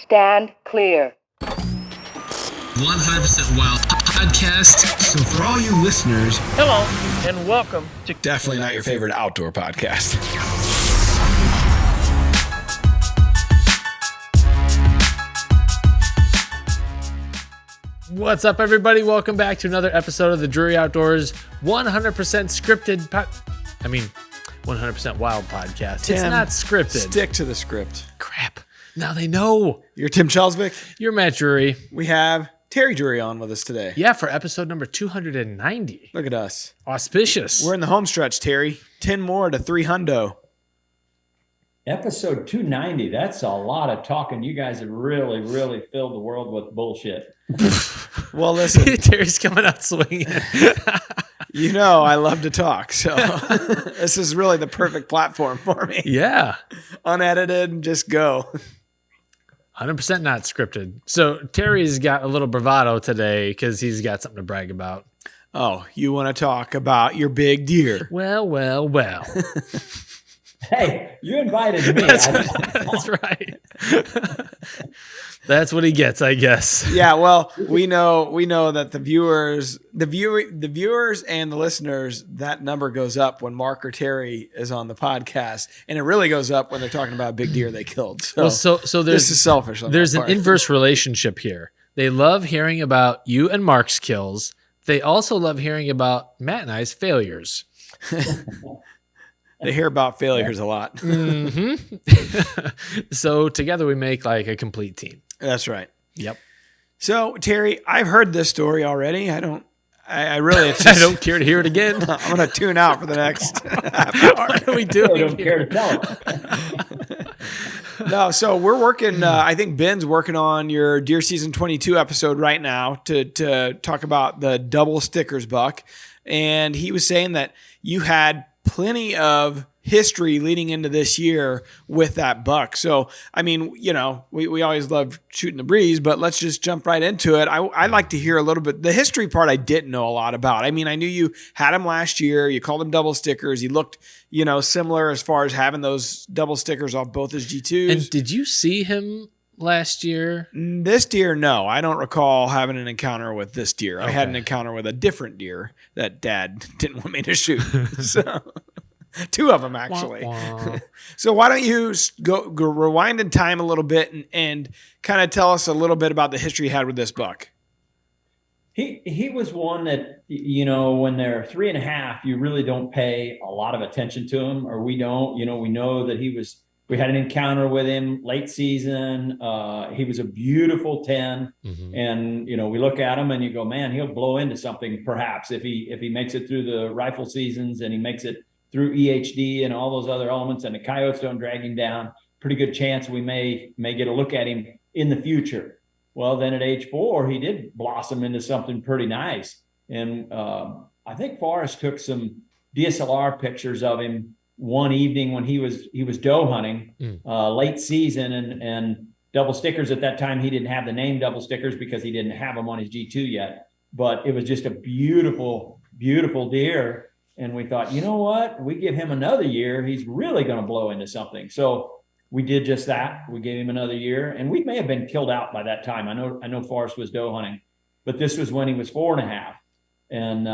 Stand clear. 100% Wild Podcast. So for all you listeners, hello and welcome to definitely not your favorite outdoor podcast. What's up, everybody? Welcome back to another episode of the Drury Outdoors 100% scripted 100% wild podcast. Tim, it's not scripted. Stick to the script. Crap. Now they know. You're Tim Chelsvik. You're Matt Drury. We have Terry Drury on with us today. Yeah, for episode number 290. Look at us. Auspicious. We're in the home stretch, Terry. 10 more to 300. Episode 290. That's a lot of talking. You guys have really filled the world with bullshit. Well, listen. Terry's coming out swinging. You know I love to talk, so this is really the perfect platform for me. Yeah. Unedited and just go. 100% not scripted. So Terry's got a little bravado today because he's got something to brag about. Oh, you want to talk about your big deer? Well. Hey, you invited me. That's right. That's what he gets, I guess. Yeah, well, we know that the viewers and the listeners, that number goes up when Mark or Terry is on the podcast, and it really goes up when they're talking about a big deer they killed. So there's, this is selfish. There's an inverse relationship here. They love hearing about you and Mark's kills. They also love hearing about Matt and I's failures. They hear about failures a lot. Mm-hmm. So together we make like a complete team. That's right. Yep. So Terry, I've heheard this story already. I don't care to hear it again. I'm going to tune out for the next half hour. What are we doing? I don't care to tell it. No, so we're working. I think Ben's working on your Deer Season 22 episode right now to talk about the double stickers buck. And he was saying that you had plenty of history leading into this year with that buck. So, I mean, you know, we always love shooting the breeze, but let's just jump right into it. I'd like to hear a little bit. The history part I didn't know a lot about. I mean, I knew you had him last year. You called him double stickers. He looked, similar as far as having those double stickers off both his G2s. And did you see him last year? This deer, no. I don't recall having an encounter with this deer. Okay. I had an encounter with a different deer that Dad didn't want me to shoot. So, two of them actually. Wah, wah. So why don't you go rewind in time a little bit and kind of tell us a little bit about the history you had with this buck? He was one that, when they're 3.5, you really don't pay a lot of attention to him, or we don't. We know that we had an encounter with him late season. He was a beautiful 10. Mm-hmm. And, we look at him and you go, man, he'll blow into something perhaps if he makes it through the rifle seasons and he makes it through EHD and all those other elements, and the coyotes don't drag him down. Pretty good chance we may get a look at him in the future. Well, then at age 4, he did blossom into something pretty nice. And I think Forrest took some DSLR pictures of him one evening when he was doe hunting late season, and double stickers at that time. He didn't have the name double stickers because he didn't have them on his G2 yet, but it was just a beautiful, beautiful deer. And we thought, you know what? We give him another year, he's really going to blow into something. So we did just that. We gave him another year, and we may have been killed out by that time. I know Forrest was doe hunting, but this was when he was 4.5. And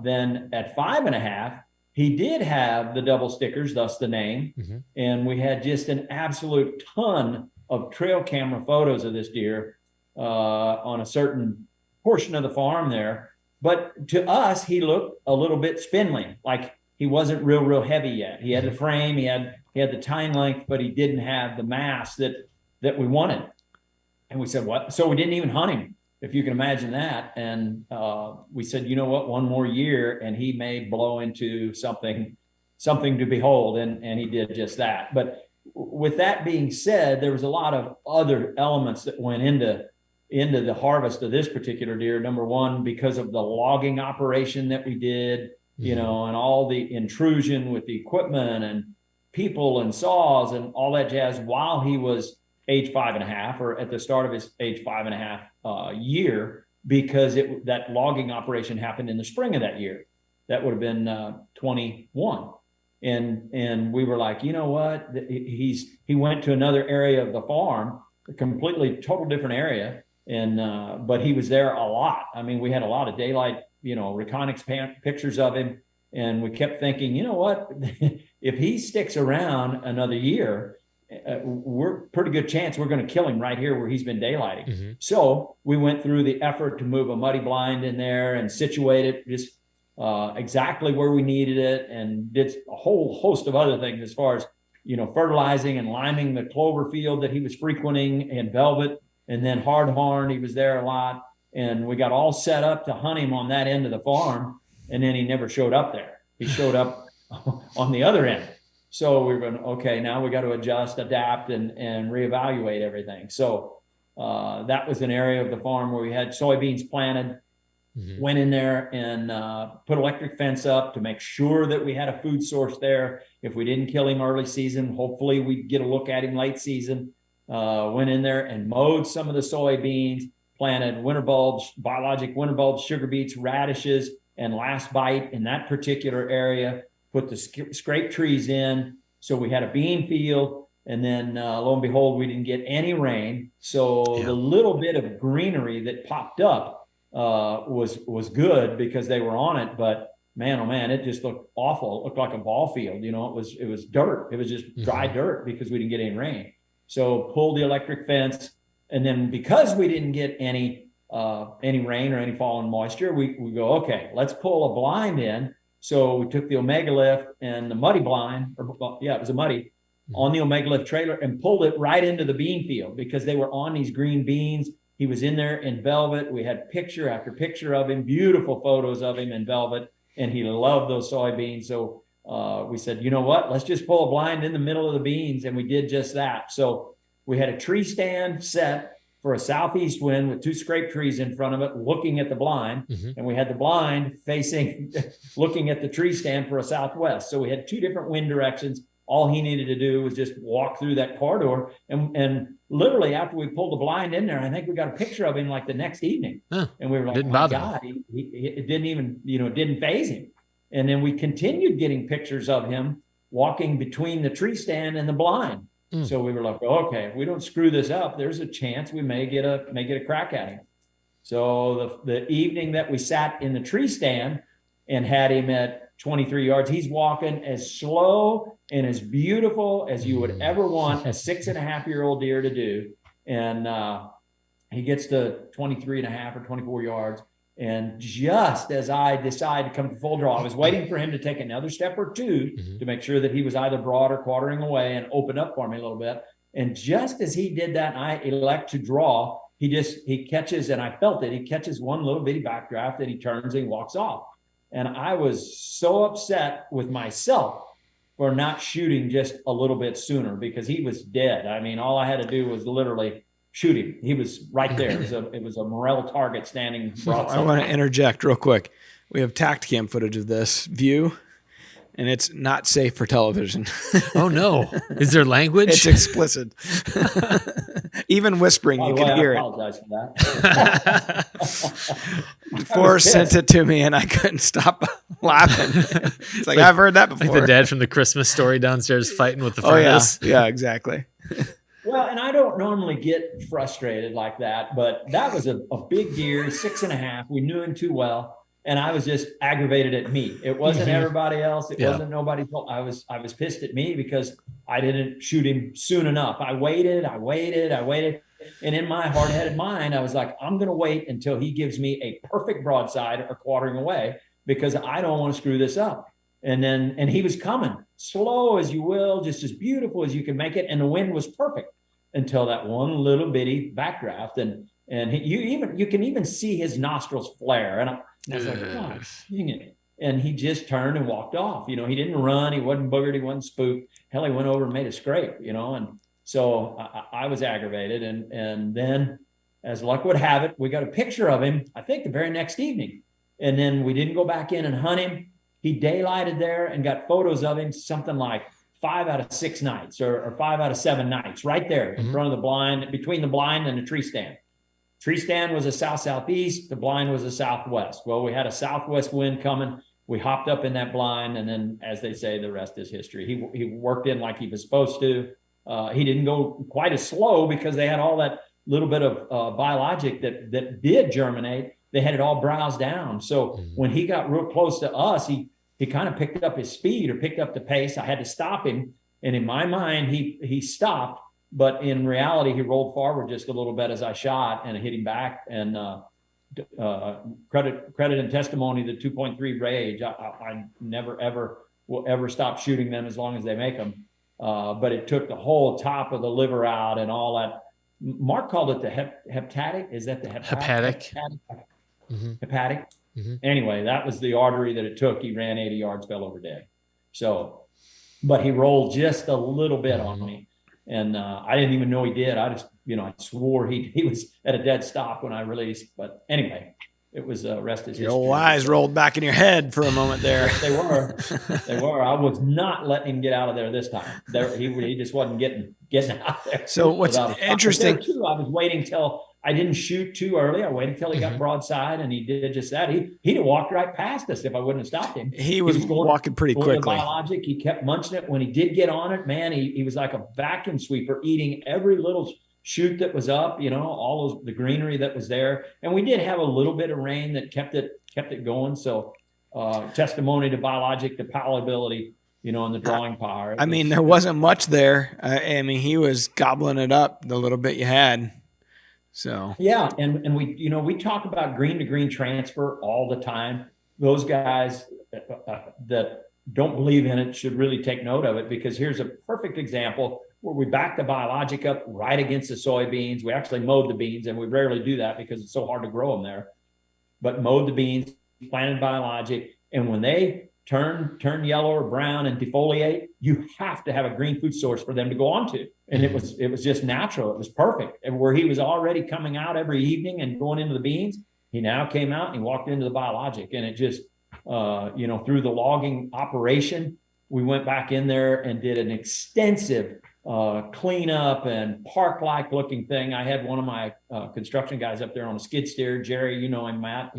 then at 5.5, he did have the double stickers, thus the name. Mm-hmm. And we had just an absolute ton of trail camera photos of this deer on a certain portion of the farm there. But to us, he looked a little bit spindly, like he wasn't real heavy yet. He had the frame, he had the tine length, but he didn't have the mass that we wanted. And we said, what? So we didn't even hunt him, if you can imagine that. And we said, you know what, one more year and he may blow into something to behold. And he did just that. But with that being said, there was a lot of other elements that went into the harvest of this particular deer. Number one, because of the logging operation that we did, and all the intrusion with the equipment and people and saws and all that jazz while he was age 5.5, or at the start of his age 5.5 year, because that logging operation happened in the spring of that year. That would have been 21. And we were like, you know what? He went to another area of the farm a completely total different area. And, but he was there a lot. I mean, we had a lot of daylight, reconics pictures of him. And we kept thinking, you know what, if he sticks around another year, we're pretty good chance we're going to kill him right here where he's been daylighting. Mm-hmm. So we went through the effort to move a muddy blind in there and situate it just exactly where we needed it, and did a whole host of other things as far as, fertilizing and liming the clover field that he was frequenting in velvet, and then hardhorn, he was there a lot. And we got all set up to hunt him on that end of the farm. And then he never showed up there. He showed up on the other end. So we were going, okay, now we got to adjust, adapt, and reevaluate everything. So that was an area of the farm where we had soybeans planted. Mm-hmm. Went in there and put electric fence up to make sure that we had a food source there. If we didn't kill him early season, hopefully we'd get a look at him late season. Went in there and mowed some of the soybeans, planted winter bulbs, biologic winter bulbs, sugar beets, radishes, and last bite in that particular area. Put the scrape trees in. So we had a bean field. And then lo and behold, we didn't get any rain. So the little bit of greenery that popped up was good because they were on it, but man, oh man, it just looked awful. It looked like a ball field. It was dirt. It was just dry dirt because we didn't get any rain. So pulled the electric fence, and then because we didn't get any rain or any fallen moisture, we go, okay, let's pull a blind in. So we took the Omega Lift and the muddy blind, it was a muddy, on the Omega Lift trailer, and pulled it right into the bean field because they were on these green beans. He was in there in velvet. We had picture after picture of him, beautiful photos of him in velvet, and he loved those soybeans. So we said, you know what, let's just pull a blind in the middle of the beans, and we did just that. So we had a tree stand set for a southeast wind with 2 scrape trees in front of it, looking at the blind, and we had the blind facing, looking at the tree stand for a southwest. So we had 2 different wind directions. All he needed to do was just walk through that corridor. And literally after we pulled the blind in there, I think we got a picture of him like the next evening. And we were like, oh my God, it didn't even, didn't faze him. And then we continued getting pictures of him walking between the tree stand and the blind. So we were like, okay, if we don't screw this up, there's a chance we may get a crack at him. So the evening that we sat in the tree stand and had him at 23 yards, he's walking as slow and as beautiful as you would ever want a 6.5-year-old deer to do. And he gets to 23.5 or 24 yards. And just as I decided to come to full draw, I was waiting for him to take another step or two to make sure that he was either broad or quartering away and open up for me a little bit. And just as he did that, and I elect to draw, he catches, and I felt it, he catches one little bitty backdraft that he turns and he walks off. And I was so upset with myself for not shooting just a little bit sooner because he was dead. I mean, all I had to do was literally shoot him. He was right there. It was a morel target standing broadside. I want to interject real quick. We have Tacticam footage of this view, and it's not safe for television. Oh no! Is there language? It's explicit. Even whispering, you can hear it. I apologize for that. Forrest sent it to me, and I couldn't stop laughing. It's like I've heard that before. Like the dad from the Christmas Story downstairs fighting with the furnace. Yeah, exactly. Well, and I don't normally get frustrated like that, but that was a big deer, 6.5. We knew him too well. And I was just aggravated at me. It wasn't everybody else. It wasn't nobody's fault. I was pissed at me because I didn't shoot him soon enough. I waited. And in my hard-headed mind, I was like, I'm going to wait until he gives me a perfect broadside or quartering away because I don't want to screw this up. And he was coming slow as you will, just as beautiful as you can make it. And the wind was perfect until that one little bitty backdraft. And you can even see his nostrils flare. And I was like, God, dang it. And he just turned and walked off. He didn't run. He wasn't boogered. He wasn't spooked. Hell, he went over and made a scrape, and so I was aggravated. And then as luck would have it, we got a picture of him, I think the very next evening. And then we didn't go back in and hunt him. He daylighted there and got photos of him, something like 5 out of 6 nights or 5 out of 7 nights right there in front of the blind, between the blind and the tree stand. Tree stand was a south-southeast. The blind was a southwest. Well, we had a southwest wind coming. We hopped up in that blind. And then, as they say, the rest is history. He worked in like he was supposed to. he didn't go quite as slow because they had all that little bit of biologic that did germinate. They had it all browsed down. So when he got real close to us, he kind of picked up his speed or picked up the pace. I had to stop him. And in my mind, he stopped, but in reality, he rolled forward just a little bit as I shot and hit him back. And credit and testimony, the 2.3 Rage, I never, ever will ever stop shooting them as long as they make them. But it took the whole top of the liver out and all that. Mark called it the hepatic. Is that the hepatic? Hepatic. Anyway, that was the artery that it took. He ran 80 yards, fell over dead. So, but he rolled just a little bit on me. And I didn't even know he did. I just, I swore he was at a dead stop when I released. But anyway, it was rest is history. Your old eyes rolled back in your head for a moment there. They were. I was not letting him get out of there this time. He just wasn't getting out there. So what's interesting too, I was waiting till I didn't shoot too early. I waited till he got broadside, and he did just that. He'd have walked right past us if I wouldn't have stopped him. He was walking pretty quickly. Biologic. He kept munching it. When he did get on it, man, he was like a vacuum sweeper, eating every little shoot that was up. All the greenery that was there. And we did have a little bit of rain that kept it going. So testimony to biologic, the palatability, and the drawing power. There wasn't much there. He was gobbling it up the little bit you had. So yeah, and we talk about green to green transfer all the time. Those guys that don't believe in it should really take note of it, because here's a perfect example where we backed the biologic up right against the soybeans. We actually mowed the beans, and we rarely do that because it's so hard to grow them there. But mowed the beans, planted biologic, and when they turn yellow or brown and defoliate, you have to have a green food source for them to go onto. And it was just natural. It was perfect. And where he was already coming out every evening and going into the beans, he now came out and he walked into the biologic. And it just, through the logging operation, we went back in there and did an extensive cleanup and park-like looking thing. I had one of my construction guys up there on a skid steer. Jerry, him, Matt.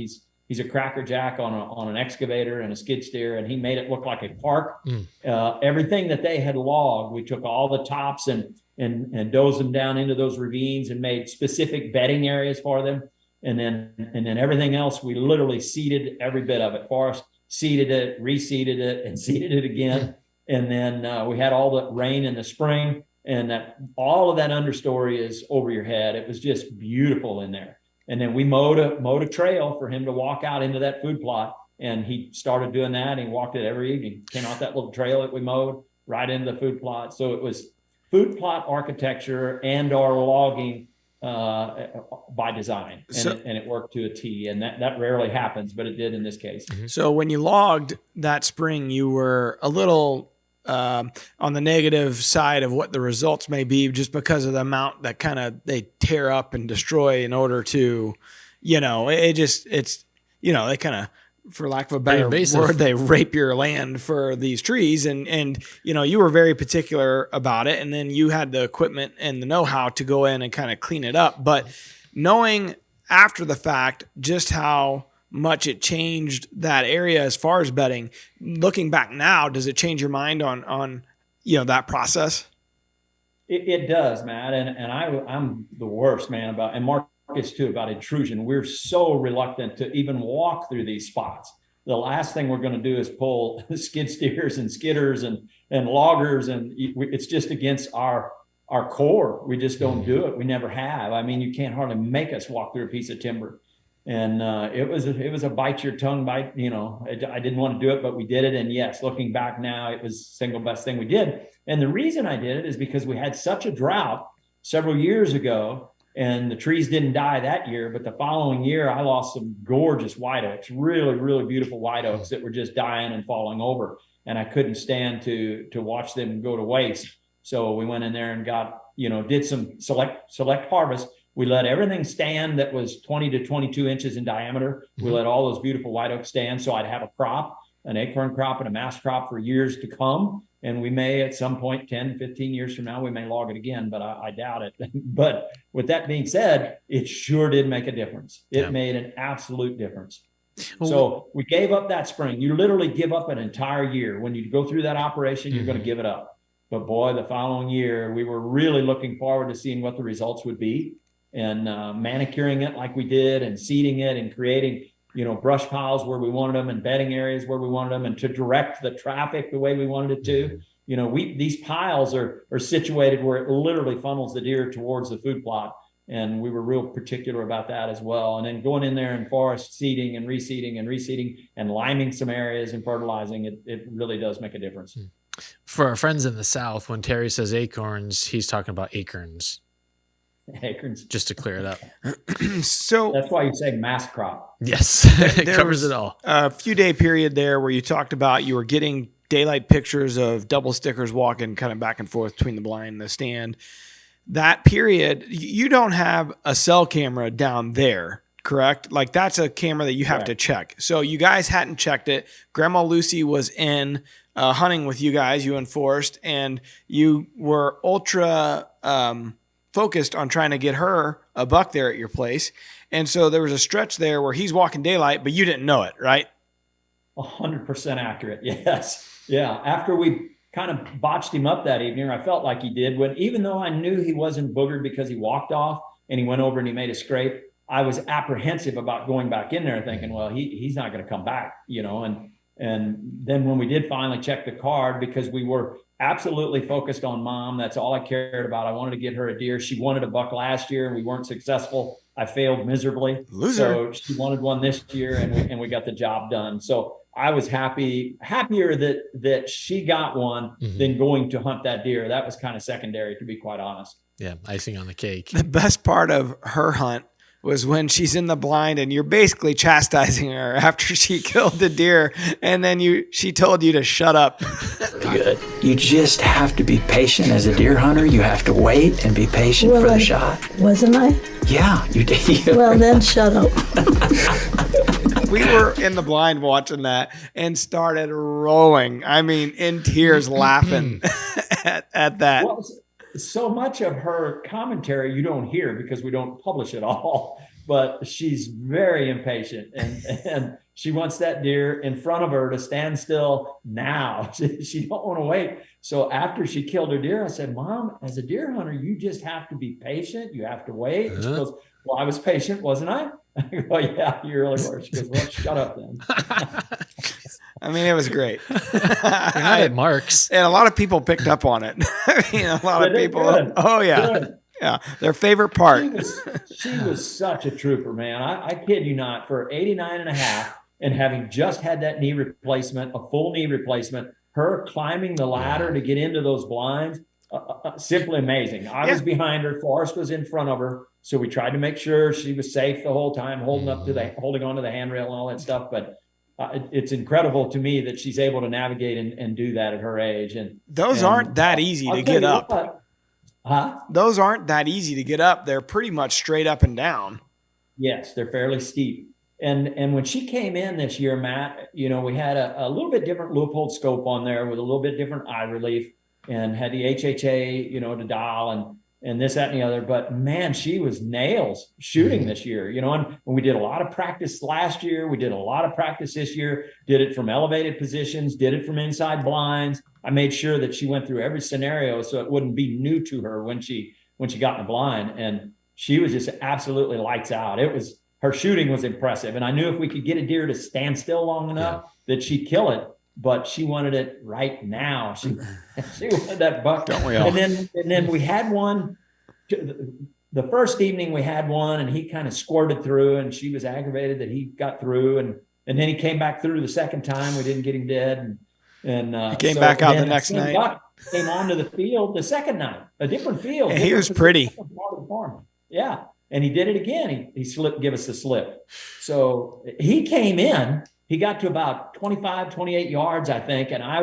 He's a crackerjack on an excavator and a skid steer, and he made it look like a park. Everything that they had logged, we took all the tops and dozed them down into those ravines and made specific bedding areas for them. And then everything else, we literally seeded every bit of it. Forest seeded it, reseeded it, and seeded it again. And then we had all the rain in the spring, and all of that understory is over your head. It was just beautiful in there. And then we mowed a trail for him to walk out into that food plot. And he started doing that. And he walked it every evening. Came out that little trail that we mowed right into the food plot. So it was food plot architecture and our logging by design. And it worked to a T. And that rarely happens, but it did in this case. So when you logged that spring, you were a little on the negative side of what the results may be, just because of the amount that kind of they tear up and destroy in order to, they kind of, for lack of a better word, they rape your land for these trees. And you were very particular about it. And then you had the equipment and the know-how to go in and kind of clean it up. But knowing after the fact just how much it changed that area as far as bedding, looking back now, does it change your mind on that process? It does, Matt. And I'm the worst, man, and Marcus too, about intrusion. We're so reluctant to even walk through these spots. The last thing we're going to do is pull skid steers and skidders and loggers. And it's just against our core. We just don't do it. We never have. You can't hardly make us walk through a piece of timber. And it was a bite your tongue bite. I didn't want to do it, but we did it. And yes, looking back now, it was the single best thing we did. And the reason I did it is because we had such a drought several years ago, and the trees didn't die that year. But the following year, I lost some gorgeous white oaks, really, really beautiful white oaks that were just dying and falling over. And I couldn't stand to watch them go to waste. So we went in there and did some select harvest. We let everything stand that was 20 to 22 inches in diameter. We let all those beautiful white oaks stand, so I'd have a crop, an acorn crop and a mass crop for years to come. And we may at some point, 10, 15 years from now, we may log it again, but I doubt it. But with that being said, it sure did make a difference. It made an absolute difference. So we gave up that spring. You literally give up an entire year. When you go through that operation, you're going to give it up. But boy, the following year, we were really looking forward to seeing what the results would be, and manicuring it like we did, and seeding it, and creating, brush piles where we wanted them, and bedding areas where we wanted them, and to direct the traffic the way we wanted it to. These piles are situated where it literally funnels the deer towards the food plot. And we were real particular about that as well. And then going in there and forest seeding and reseeding and liming some areas and fertilizing, it really does make a difference. For our friends in the South, when Terry says acorns, he's talking about acorns. Acorns. Just to clear it up. So that's why you say mass crop. Yes, it covers it all. A few day period there where you talked about you were getting daylight pictures of double stickers walking kind of back and forth between the blind and the stand. That period, you don't have a cell camera down there, correct? Like that's a camera that you have to check. So you guys hadn't checked it. Grandma Lucy was in hunting with you guys, you and Forrest, and you were ultra focused on trying to get her a buck there at your place. And so there was a stretch there where he's walking daylight, but you didn't know it, right? 100% accurate. Yes. Yeah. After we kind of botched him up that evening, or I felt like he did, even though I knew he wasn't boogered because he walked off and he went over and he made a scrape, I was apprehensive about going back in there thinking, well, he's not going to come back, and then when we did finally check the card, because we were absolutely focused on Mom, that's all I cared about. I wanted to get her a deer. She wanted a buck last year and we weren't successful. I failed miserably. Loser. So she wanted one this year, and we got the job done. So I was happier that she got one than going to hunt that deer. That was kind of secondary, to be quite honest. Yeah, icing on the cake. The best part of her hunt was when she's in the blind and you're basically chastising her after she killed the deer, and then she told you to shut up. Good. You just have to be patient as a deer hunter. You have to wait and be patient for the shot. Wasn't I? Yeah, you did. Well, then shut up. We were in the blind watching that and started rolling. I mean, in tears, laughing at that. Well, so much of her commentary you don't hear because we don't publish it all, but she's very impatient, and she wants that deer in front of her to stand still now. She don't want to wait. So after she killed her deer, I said, Mom, as a deer hunter, you just have to be patient. You have to wait. And she goes, well, I was patient, wasn't I? I go, yeah, you really were. She goes, well, shut up then. I mean, it was great. You're not at Mark's. And a lot of people picked up on it. I mean, a lot of people. Good. Oh, yeah. Good. Yeah. Their favorite part. She was such a trooper, man. I kid you not, for 89 and a half and having just had that knee replacement, a full knee replacement, her climbing the ladder to get into those blinds, simply amazing. I was behind her. Forrest was in front of her. So we tried to make sure she was safe the whole time, holding on to the handrail and all that stuff. But it's incredible to me that she's able to navigate and do that at her age. And those aren't that easy to get up. Huh? Those aren't that easy to get up. They're pretty much straight up and down. Yes, they're fairly steep. And when she came in this year, Matt, we had a little bit different Leupold scope on there with a little bit different eye relief, and had the HHA, to dial and this, that, and the other. But man, she was nails shooting this year, and we did a lot of practice last year. We did a lot of practice this year, did it from elevated positions, did it from inside blinds. I made sure that she went through every scenario so it wouldn't be new to her when she got in the blind. And she was just absolutely lights out. Her shooting was impressive. And I knew if we could get a deer to stand still long enough that she'd kill it, but she wanted it right now. She wanted that buck. Don't we all? And then we had one. The first evening we had one, and he kind of squirted through, and she was aggravated that he got through, and then he came back through the second time. We didn't get him dead, and he came back out the next night. Buck came onto the field the second night, a different field. And he was pretty. Yeah, and he did it again. He give us the slip. So he came in. He got to about 25, 28 yards, I think, and I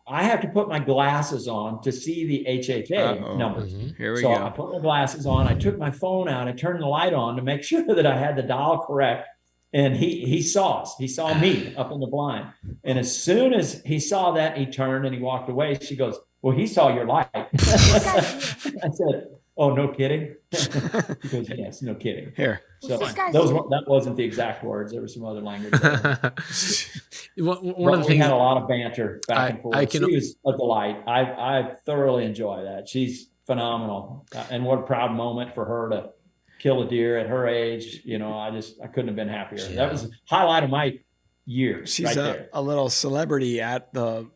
have to put my glasses on to see the HHA numbers. Here we go. I put my glasses on. I took my phone out. I turned the light on to make sure that I had the dial correct. And he saw us. He saw me up in the blind. And as soon as he saw that, he turned and he walked away. She goes, well, he saw your light. I said, "Oh, no kidding." She goes, "Yes, no kidding." Here. So This guy's- that wasn't the exact words. There was some other language. There. One of the We things had a lot of banter back and forth. I can- She was a delight. I thoroughly enjoy that. She's phenomenal, and what a proud moment for her to kill a deer at her age. You know, I couldn't have been happier. Yeah. That was the highlight of my year. She's right there. a little celebrity at the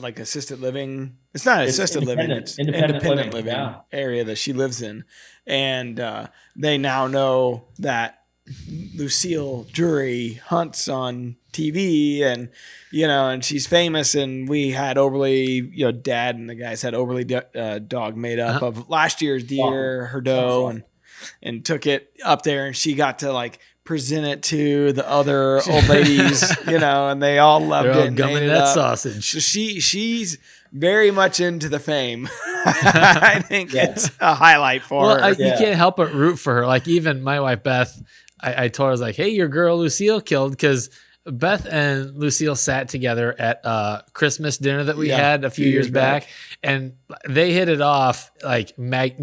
like assisted living. It's not It's assisted living. It's independent independent living, living yeah. area that she lives in, and they now know that Lucille Drury hunts on TV, and and she's famous. And we had Overly, Dad and the guys had Overly dog made up of last year's deer, her doe, and took it up there, and she got to like present it to the other old ladies, and they all loved they're it. all and gumming ate it that up. sausage. So she's very much into the fame. I think it's a highlight for her. You can't help but root for her. Like even my wife Beth, I told her, I was like, "Hey, your girl Lucille killed," because Beth and Lucille sat together at a Christmas dinner that we had a few years back, and they hit it off like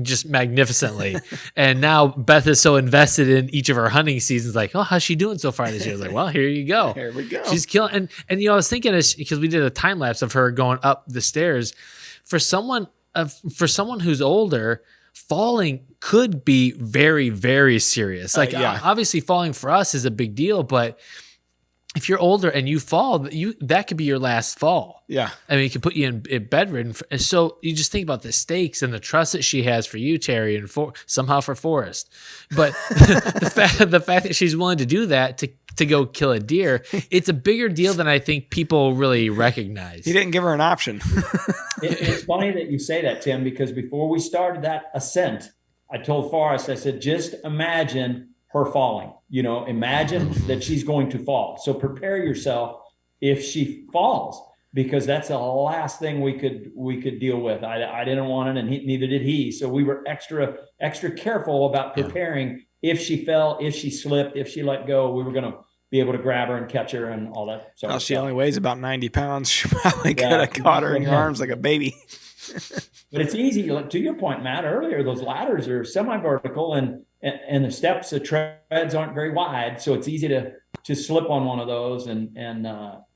just magnificently. And now Beth is so invested in each of her hunting seasons, like, "Oh, how's she doing so far this year?" I was like, "Well, here you go. Here we go. She's killing." And I was thinking, because we did a time lapse of her going up the stairs, for someone who's older, falling could be very, very serious. Like obviously falling for us is a big deal, but if you're older and you fall, that could be your last fall. Yeah. I mean, it could put you in bedridden. And so you just think about the stakes and the trust that she has for you, Terry, and somehow for Forrest. But the fact that she's willing to do that to go kill a deer, it's a bigger deal than I think people really recognize. He didn't give her an option. It's funny that you say that, Tim, because before we started that ascent, I told Forrest, I said, just imagine her falling. Imagine that she's going to fall. So prepare yourself if she falls, because that's the last thing we could deal with. I didn't want it, and neither did he. So we were extra careful about preparing. If she fell, if she slipped, if she let go, we were going to be able to grab her and catch her and all that. So she only weighs about 90 pounds. She probably could have caught her in your arms like a baby. But it's easy. To your point, Matt, earlier, those ladders are semi-vertical and the steps, the treads aren't very wide. So it's easy to slip on one of those and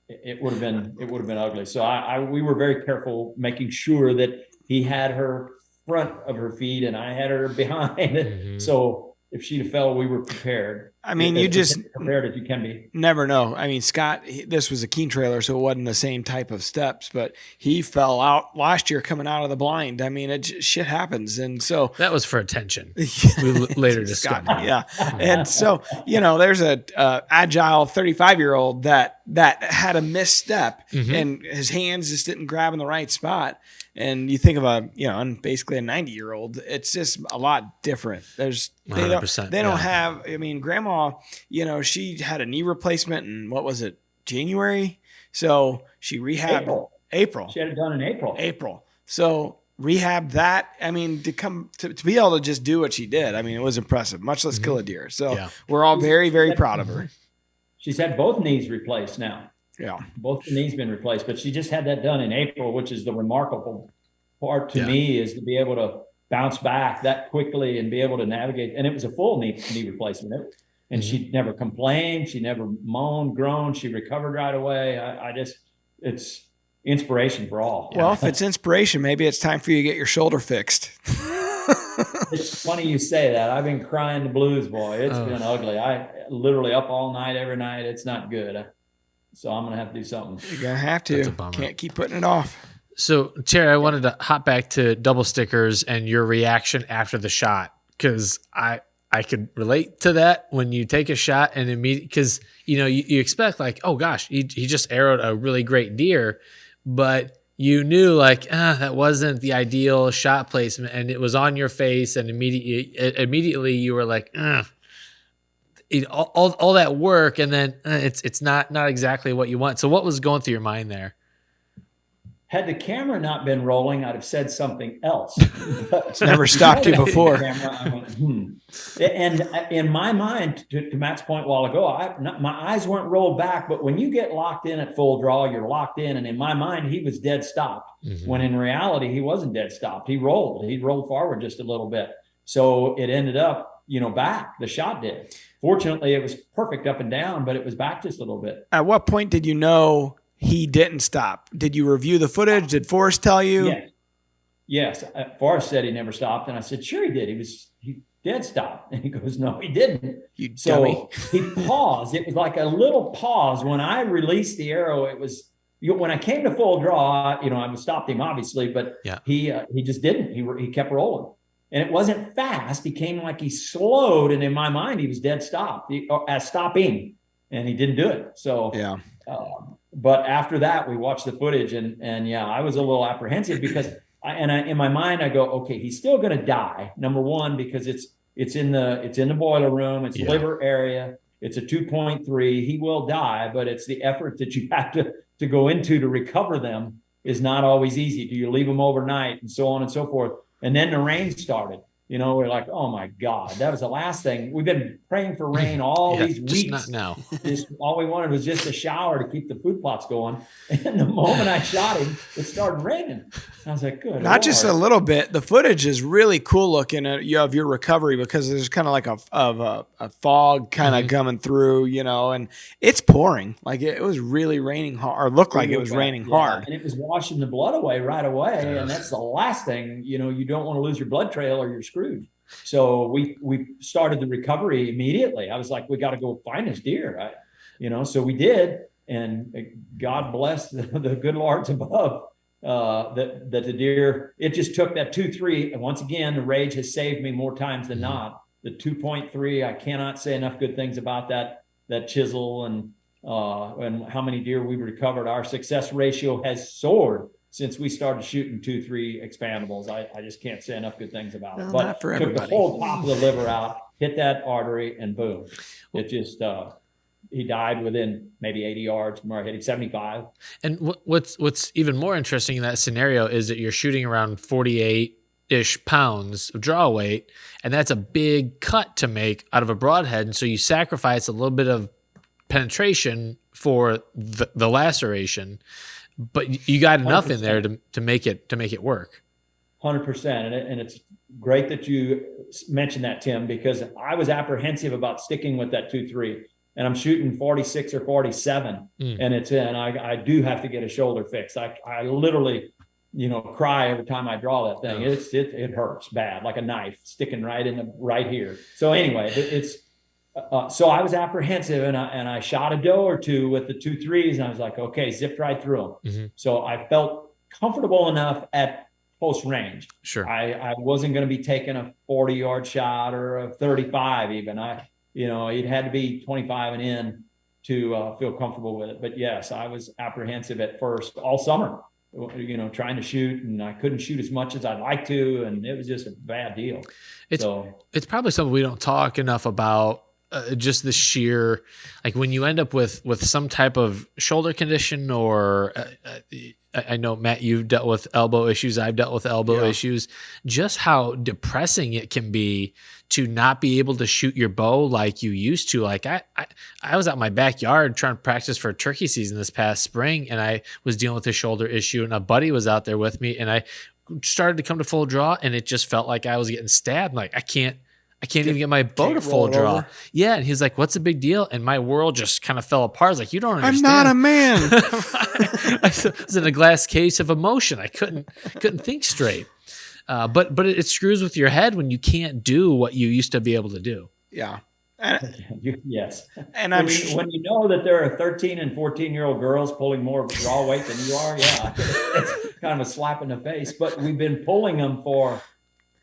it would have been ugly. So we were very careful making sure that he had her front of her feet and I had her behind. Mm-hmm. So if she fell, we were prepared. I mean, you just prepared as you can be. Never know. I mean, Scott, this was a keen trailer, so it wasn't the same type of steps, but he fell out last year coming out of the blind. I mean, shit happens. And so that was for attention. We later discovered. Yeah. And so, there's a agile 35-year-old that had a misstep and his hands just didn't grab in the right spot. And you think of basically a 90-year-old, it's just a lot different. They don't have, grandma, she had a knee replacement in, what was it, January? So she rehabbed April. She had it done in April. So rehab that, to be able to just do what she did, it was impressive, much less kill a deer. So we're all very, very proud of her. She's had both knees replaced now. Yeah. Both the knees been replaced, but she just had that done in April, which is the remarkable part to me, is to be able to bounce back that quickly and be able to navigate. And it was a full knee replacement. And she never complained. She never moaned, groaned. She recovered right away. It's inspiration for all. Well, if it's inspiration, maybe it's time for you to get your shoulder fixed. It's funny you say that. I've been crying the blues, boy. It's been ugly. I literally up all night, every night. It's not good. So I'm going to have to do something. You're going to have to. Can't keep putting it off. So, Terry, I wanted to hop back to double stickers and your reaction after the shot, because I could relate to that when you take a shot and immediately, because, you expect like, oh, gosh, he just arrowed a really great deer, but you knew like, that wasn't the ideal shot placement, and it was on your face, and immediately you were like, all that work, and then it's not exactly what you want. So what was going through your mind there? Had the camera not been rolling, I'd have said something else. It's never stopped you before. Camera, I went, And in my mind, to Matt's point a while ago, my eyes weren't rolled back, but when you get locked in at full draw, you're locked in. And in my mind, he was dead stopped. When in reality, he wasn't dead stopped. He rolled forward just a little bit. So it ended up, back. The shot did. Fortunately, it was perfect up and down, but it was back just a little bit. At what point did you know he didn't stop? Did you review the footage? Did Forrest tell you? Yes. Forrest said he never stopped. And I said, sure he did. He dead stopped. And he goes, no, he didn't. You dummy. He paused. It was like a little pause. When I released the arrow, it was, when I came to full draw, I stopped him obviously, but he just didn't. He kept rolling. And it wasn't fast. He came like he slowed. And in my mind, he was dead stopped, stopping. And he didn't do it. So, but after that, we watched the footage and I was a little apprehensive because in my mind, I go, okay, he's still going to die. Number one, because it's in the boiler room, it's liver area, it's a 2.3. He will die, but it's the effort that you have to go into to recover them is not always easy. Do you leave them overnight and so on and so forth? And then the rain started. We're like, oh my God, that was the last thing. We've been praying for rain all these weeks. Just not now. All we wanted was just a shower to keep the food plots going. And the moment I shot him, it started raining. I was like, good. Not just a little bit. The footage is really cool looking of your recovery because there's kind of like a fog kind of coming through, and it's pouring. Like it was really raining hard, or looked like it was raining hard. And it was washing the blood away right away. And that's the last thing, you don't want to lose your blood trail or you're screwed. So we started the recovery immediately. I was like, we got to go find this deer, so we did. And God bless the good Lords above. That the deer, it just took that 2.3. And once again, the rage has saved me more times than not. The 2.3, I cannot say enough good things about that chisel and how many deer we've recovered. Our success ratio has soared since we started shooting 2.3 expandables. I just can't say enough good things about it. But not for took everybody. the whole top of the liver out, hit that artery, and boom. It just he died within maybe 80 yards from where I hit him, 75. And what's even more interesting in that scenario is that you're shooting around 48-ish pounds of draw weight, and that's a big cut to make out of a broadhead. And so you sacrifice a little bit of penetration for the laceration, but you got enough 100%. In there to make it work. 100%. And it's great that you mentioned that, Tim, because I was apprehensive about sticking with that 2.3. And I'm shooting 46 or 47, and I do have to get a shoulder fix. I literally, cry every time I draw that thing. It hurts bad, like a knife sticking right here. So anyway, so I was apprehensive, and I shot a doe or two with the 2.3s, and I was like, okay, zipped right through them. So I felt comfortable enough at close range. Sure. I wasn't going to be taking a 40-yard shot or a 35 even. It had to be 25 and in to feel comfortable with it. But yes, I was apprehensive at first all summer, trying to shoot, and I couldn't shoot as much as I'd like to. And it was just a bad deal. It's probably something we don't talk enough about. Just the sheer, like when you end up with some type of shoulder condition, or I know, Matt, you've dealt with elbow issues. I've dealt with elbow issues. Just how depressing it can be to not be able to shoot your bow like you used to. Like I was out in my backyard trying to practice for turkey season this past spring, and I was dealing with a shoulder issue, and a buddy was out there with me, and I started to come to full draw, and it just felt like I was getting stabbed. Like I can't even get my bow to full draw. Over. Yeah. And he's like, what's the big deal? And my world just kind of fell apart. I was like, you don't understand. I'm not a man. I was in a glass case of emotion. I couldn't think straight. But it screws with your head when you can't do what you used to be able to do. Yeah. Yes. And when you know that there are 13 and 14-year-old girls pulling more draw weight than you are, it's kind of a slap in the face. But we've been pulling them for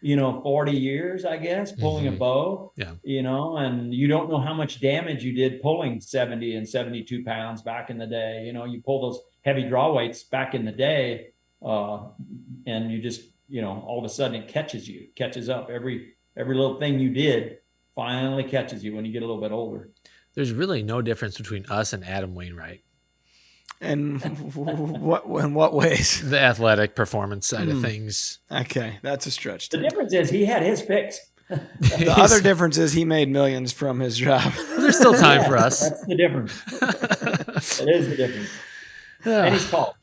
40 years, I guess, pulling a bow, and you don't know how much damage you did pulling 70 and 72 pounds back in the day. You pull those heavy draw weights back in the day, and you just, all of a sudden it catches up. Every little thing you did finally catches you when you get a little bit older. There's really no difference between us and Adam Wainwright. And in what ways? The athletic performance side of things. Okay, that's a stretch. The difference is he had his fix. The other difference is he made millions from his job. There's still time for us. That's the difference. It is the difference. And he's tall.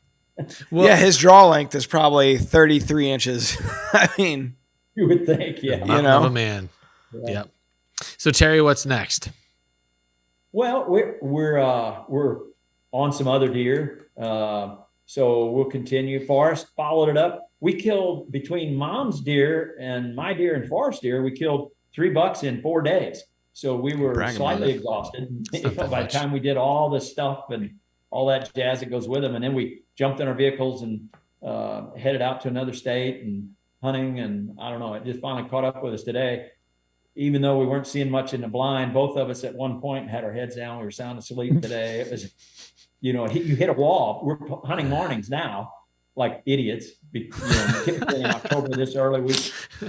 Well, Yeah, his draw length is probably 33 inches. I mean, You would think, yeah. mountain of a man. Yeah. Yep. So Terry, what's next? Well, we're on some other deer, so we'll continue. Forrest followed it up. We killed between Mom's deer and my deer and Forrest deer. We killed 3 bucks in 4 days. So we were slightly exhausted by the time we did all this stuff and all that jazz that goes with them. And then we jumped in our vehicles and headed out to another state and hunting. And I don't know, it just finally caught up with us today. Even though we weren't seeing much in the blind, both of us at one point had our heads down. We were sound asleep today. It was, you hit a wall. We're hunting mornings now, like idiots. Typically in October this early, we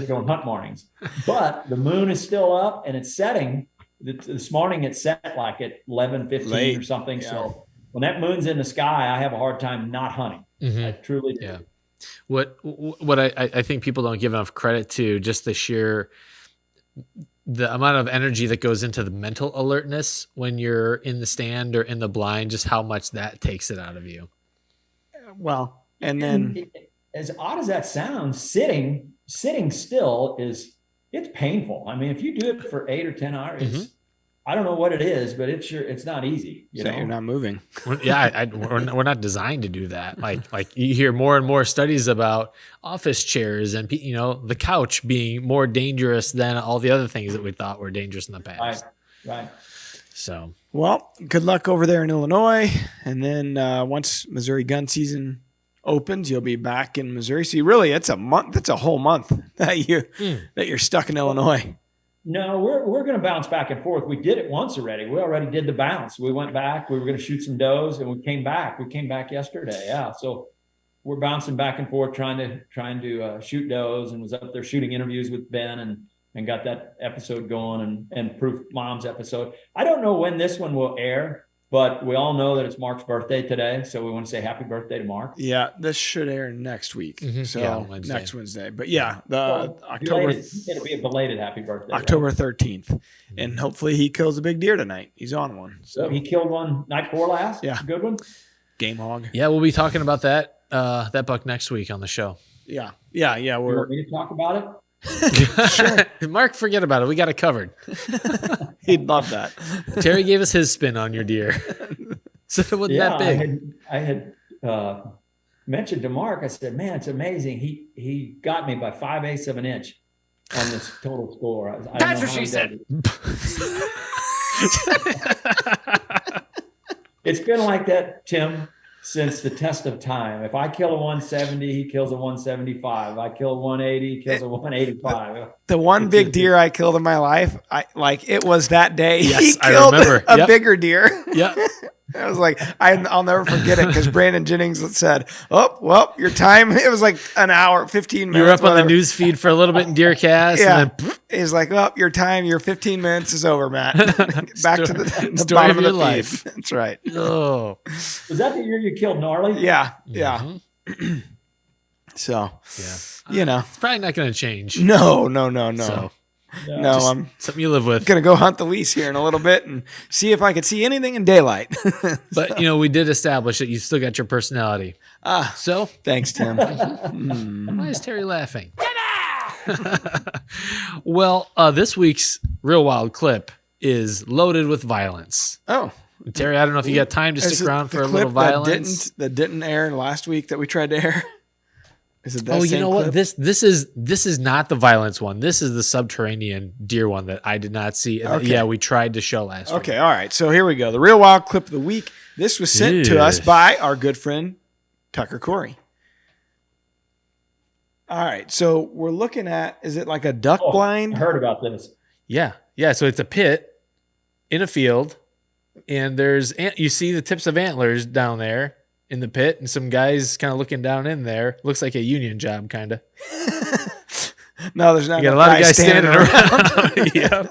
don't hunt mornings. But the moon is still up and it's setting. This morning it set like at 11:15 or something. Yeah. So when that moon's in the sky, I have a hard time not hunting. Mm-hmm. I truly do. Yeah. What I think people don't give enough credit to, just the amount of energy that goes into the mental alertness when you're in the stand or in the blind, just how much that takes it out of you. Well, and then as odd as that sounds, sitting still it's painful. I mean, if you do it for 8 or 10 hours, I don't know what it is, but it's not easy. You're not moving. We're not designed to do that. Like you hear more and more studies about office chairs and the couch being more dangerous than all the other things that we thought were dangerous in the past. Right. So, well, good luck over there in Illinois, and then once Missouri gun season opens, you'll be back in Missouri. So really, it's a month. It's a whole month that you're stuck in Illinois. No, we're going to bounce back and forth. We did it once already. We already did the bounce. We went back. We were going to shoot some does, and we came back. We came back yesterday. Yeah, so we're bouncing back and forth, trying to shoot does, and was up there shooting interviews with Ben and got that episode going and Proof Mom's episode. I don't know when this one will air, but we all know that it's Mark's birthday today, so we want to say happy birthday to Mark. Yeah, this should air next week. So next Wednesday. But yeah, October. It'll be a belated happy birthday. October 13th. And hopefully he kills a big deer tonight. He's on one. So he killed one night before last. Yeah. Good one. Game hog. yeah, we'll be talking about that buck next week on the show. Yeah. You want me to talk about it? Sure. Mark, forget about it. We got it covered. He'd love that. Terry gave us his spin on your deer. So it wasn't that big. I had mentioned to Mark, I said, man, it's amazing. He got me by 5/8 of an inch on this total score. That's what she said. It's been like that, Tim, since the test of time. If I kill a 170, he kills a 175. If I kill a 180, he kills a 185. The one big deer I killed in my life, it was that day. Yes, he killed a bigger deer. Yeah. I was like, I'll never forget it because Brandon Jennings said, "Oh, well, your time." It was like an hour, 15 minutes. You were up on the news feed for a little bit in DeerCast. Yeah. And then, he's like, "Oh, your 15 minutes is over, Matt. Back to the story bottom of your the life." feed." That's right. Oh. Was that the year you killed Gnarly? Yeah. So, yeah. It's probably not going to change. No. So, no, I'm something you live with. Gonna go hunt the lease here in a little bit and see if I could see anything in daylight. But we did establish that you still got your personality. So thanks, Tim. Why is Terry laughing? Well, this week's Real Wild clip is loaded with violence. Oh, Terry, I don't know if you got time to stick around for a little violence. That didn't air last week that we tried to air. Is it that oh, same you know clip? what? This is not the violence one. This is the subterranean deer one that I did not see. Okay. Yeah, we tried to show last week. Okay, all right. So here we go. The Real Wild clip of the week. This was sent to us by our good friend Tucker Corey. All right. So we're looking at, is it like a duck blind? I heard about this. Yeah. So it's a pit in a field, and you see the tips of antlers down there in the pit, and some guys kind of looking down in there. Looks like a union job, kind of. No, there's not. You got a lot of guys standing around. Yeah.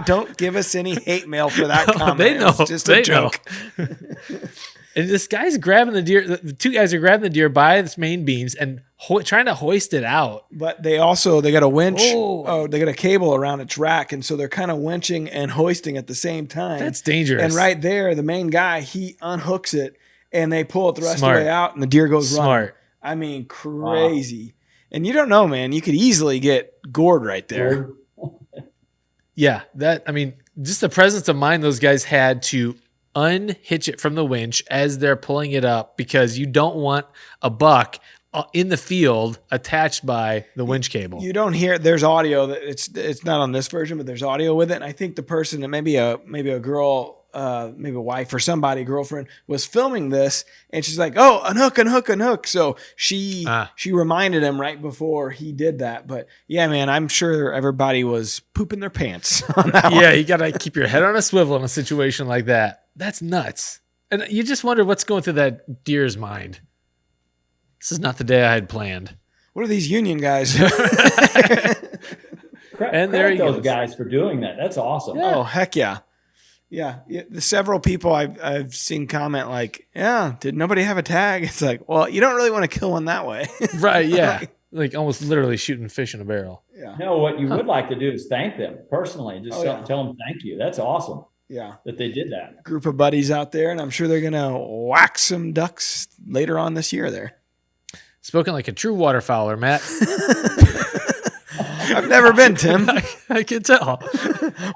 Don't give us any hate mail for that comment. They know. It's just a joke. And this guy's grabbing the deer. The two guys are grabbing the deer by its main beams and trying to hoist it out. But they got a winch. Oh, they got a cable around its rack. And so they're kind of winching and hoisting at the same time. That's dangerous. And right there, the main guy, he unhooks it and they pull it the rest of the way out and the deer goes running. I mean, crazy. Wow. And you don't know, man, you could easily get gored right there. Yeah. Just the presence of mind those guys had to unhitch it from the winch as they're pulling it up, because you don't want a buck in the field attached by the winch cable. You don't hear, there's audio that it's not on this version, but there's audio with it. And I think the person that maybe a girl, maybe a wife or somebody, girlfriend, was filming this, and she's like, "Oh, unhook." So she reminded him right before he did that. But yeah, man, I'm sure everybody was pooping their pants on that one. You got to keep your head on a swivel in a situation like that. That's nuts. And you just wonder what's going through that deer's mind. This is not the day I had planned. What are these union guys? And there those guys for doing that. That's awesome. Yeah. Oh, heck yeah. Yeah. Several people I've seen comment like, yeah, did nobody have a tag? It's like, well, you don't really want to kill one that way. Right. Yeah. Like almost literally shooting fish in a barrel. Yeah. No, what you would like to do is thank them personally. Just tell them thank you. That's awesome. Yeah. That they did that. Group of buddies out there, and I'm sure they're going to whack some ducks later on this year there. Spoken like a true waterfowler, Matt. I've never been, Tim. I can tell.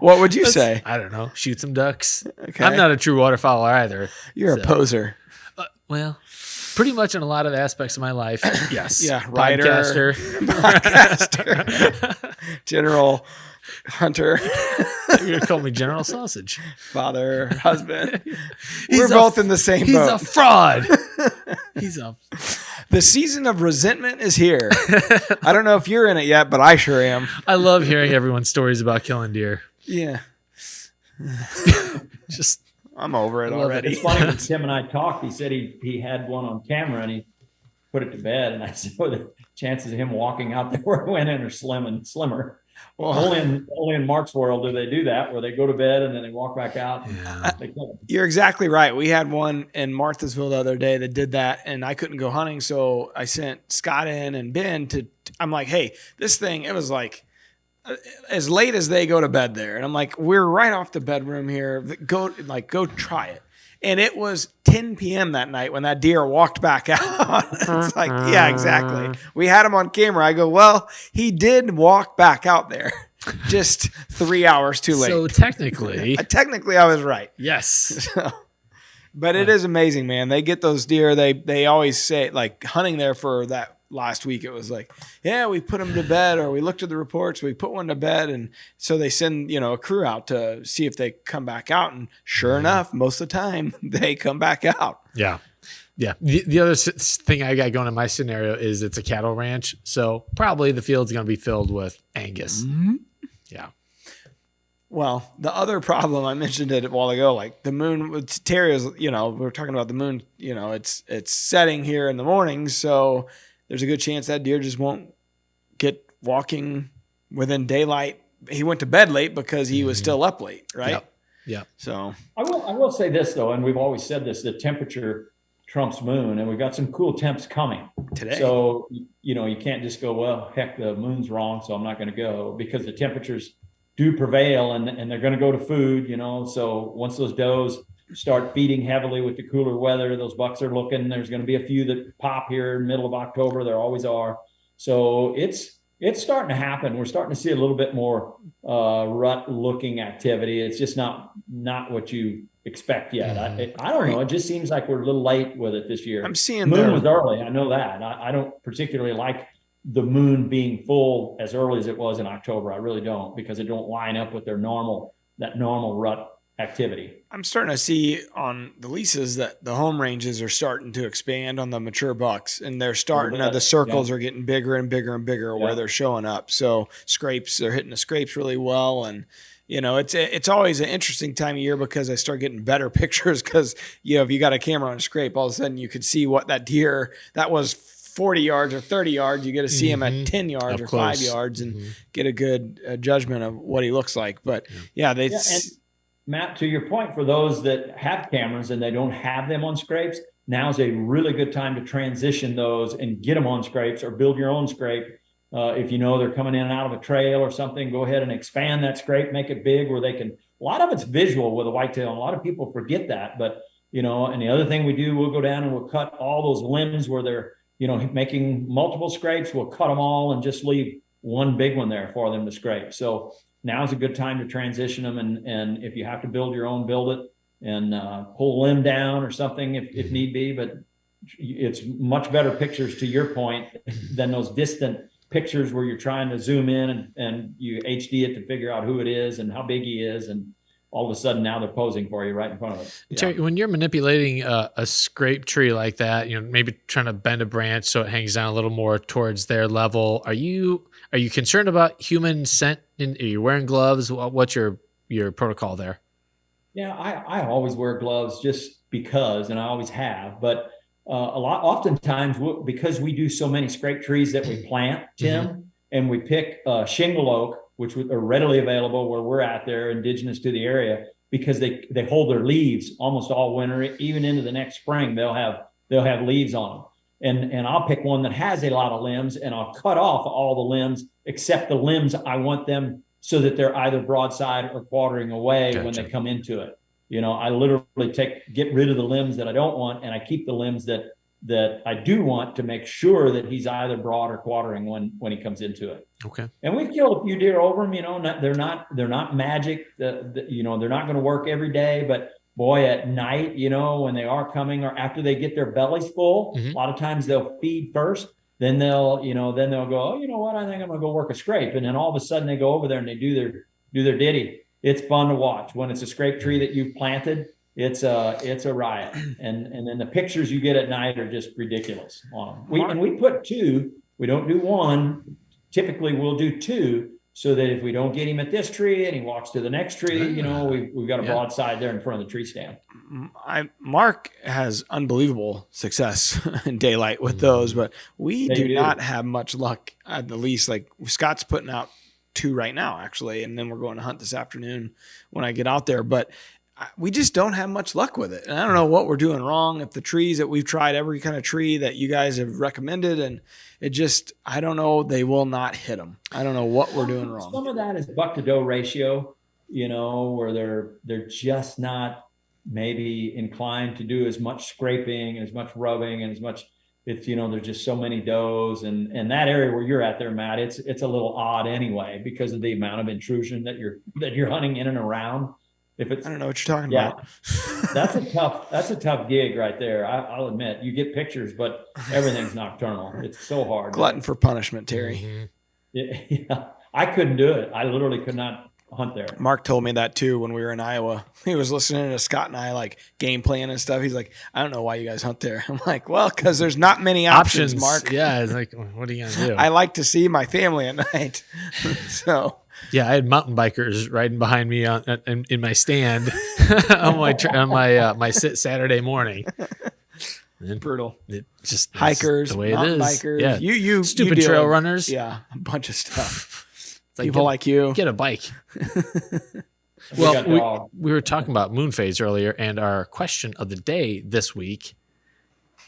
What would you say? I don't know. Shoot some ducks. Okay. I'm not a true waterfowler either. You're a poser. Well, pretty much in a lot of aspects of my life. Yes. Yeah. Writer. Podcaster. General hunter. You're going to call me General Sausage. Father, husband. We're both in the same boat. He's a fraud. The season of resentment is here. I don't know if you're in it yet, but I sure am. I love hearing everyone's stories about killing deer. Yeah. I'm over it already. It's funny when Tim and I talked, he said he had one on camera and he put it to bed. And I said, well, the chances of him walking out there where he went in are slimmer. Well, only in Mark's world do they do that, where they go to bed and then they walk back out. Yeah. You're exactly right. We had one in Marthasville the other day that did that, and I couldn't go hunting, so I sent Scott in and Ben I'm like, hey, this thing, it was like as late as they go to bed there, and I'm like, we're right off the bedroom here. Go try it. And it was 10 p.m. that night when that deer walked back out. It's like, yeah, exactly. We had him on camera. I go, well, he did walk back out there just 3 hours too late. So technically I was right. Yes. But it is amazing, man. They get those deer. They always say, like, hunting there for that last week, it was like, yeah, we put them to bed, or we looked at the reports, we put one to bed. And so they send, a crew out to see if they come back out. And sure enough, most of the time they come back out. Yeah. Yeah. The other thing I got going in my scenario is it's a cattle ranch. So probably the field's going to be filled with Angus. Mm-hmm. Yeah. Well, the other problem, I mentioned it a while ago, like the moon, Terry is, we were talking about the moon, it's setting here in the morning. So there's a good chance that deer just won't get walking within daylight. He went to bed late because he was still up late, right? Yep. Yeah. So I will say this though, and we've always said this: the temperature trumps moon, and we've got some cool temps coming today. So you can't just go, well, heck, the moon's wrong, so I'm not going to go, because the temperatures do prevail, and they're going to go to food. So once those does start feeding heavily with the cooler weather, those bucks are looking. There's going to be a few that pop here in the middle of October. There always are. So it's starting to happen. We're starting to see a little bit more rut looking activity. It's just not what you expect yet. I don't know. It just seems like we're a little late with it this year. I'm seeing moon was early. I know that. I don't particularly like the moon being full as early as it was in October. I really don't, because it don't line up with that normal rut activity. I'm starting to see on the leases that the home ranges are starting to expand on the mature bucks, and they're starting the circles are getting bigger and bigger and bigger where they're showing up. So they're hitting the scrapes really well. And it's always an interesting time of year, because I start getting better pictures, because if you got a camera on a scrape, all of a sudden you could see what that deer that was 40 yards or 30 yards, you get to see him at 10 yards or 5 yards and get a good judgment of what he looks like. But Matt, to your point, for those that have cameras and they don't have them on scrapes, now's a really good time to transition those and get them on scrapes or build your own scrape. If you know they're coming in and out of a trail or something, go ahead and expand that scrape, make it big where they can. A lot of it's visual with a whitetail, and a lot of people forget that. But and the other thing we do, we'll go down and we'll cut all those limbs where they're making multiple scrapes. We'll cut them all and just leave one big one there for them to scrape. So now's a good time to transition them, and if you have to build your own, build it and pull a limb down or something if need be. But it's much better pictures, to your point, than those distant pictures where you're trying to zoom in and you HD it to figure out who it is and how big he is, and all of a sudden now they're posing for you right in front of us. Yeah. Terry, when you're manipulating a scrape tree like that, maybe trying to bend a branch so it hangs down a little more towards their level, are you concerned about human scent? Are you wearing gloves? What's your protocol there? Yeah, I always wear gloves just because, and I always have, but oftentimes because we do so many scrape trees that we plant, Tim, and we pick shingle oak, which are readily available where we're at there, indigenous to the area, because they hold their leaves almost all winter, even into the next spring. They'll have leaves on them, and I'll pick one that has a lot of limbs, and I'll cut off all the limbs except the limbs I want them so that they're either broadside or quartering away. Gotcha. When they come into it. I literally get rid of the limbs that I don't want, and I keep the limbs that I do want to make sure that he's either broad or quartering when he comes into it. Okay. And we've killed a few deer over them. They're not magic. They're not going to work every day, but boy, at night, when they are coming or after they get their bellies full, a lot of times they'll feed first. Then they'll go, oh, you know what? I think I'm going to go work a scrape. And then all of a sudden they go over there and they do their ditty. It's fun to watch when it's a scrape tree that you've planted. It's a riot. And then the pictures you get at night are just ridiculous on them. We put two, we don't do one. Typically we'll do two, so that if we don't get him at this tree and he walks to the next tree, we've got a broadside there in front of the tree stand. Mark has unbelievable success in daylight with those, but we do not have much luck, at the least. Like Scott's putting out 2 right now, actually, and then we're going to hunt this afternoon when I get out there. But we just don't have much luck with it. And I don't know what we're doing wrong. If the trees that we've tried, every kind of tree that you guys have recommended, and it just, I don't know, they will not hit them. I don't know what we're doing wrong. Some of that is buck to doe ratio, where they're just not maybe inclined to do as much scraping, as much rubbing, and as much. It's there's just so many does, and that area where you're at there, Matt, it's a little odd anyway because of the amount of intrusion that you're hunting in and around. I don't know what you're talking about. That's a tough gig right there. I'll admit, you get pictures, but everything's nocturnal. It's so hard. Glutton for punishment, Terry. Yeah, I couldn't do it. I literally could not hunt there. Mark told me that too when we were in Iowa. He was listening to Scott and I like game plan and stuff. He's like, I don't know why you guys hunt there. I'm like, well, because there's not many options, Mark. Yeah, it's like, what are you gonna do? I like to see my family at night. So yeah, I had mountain bikers riding behind me in my stand on my sit Saturday morning. And brutal. It just hikers, the way mountain it is. bikers. Yeah. You stupid trail runners. Yeah, a bunch of stuff. It's like, people like you. Get a bike. Well, we were talking about moon phase earlier, and our question of the day this week,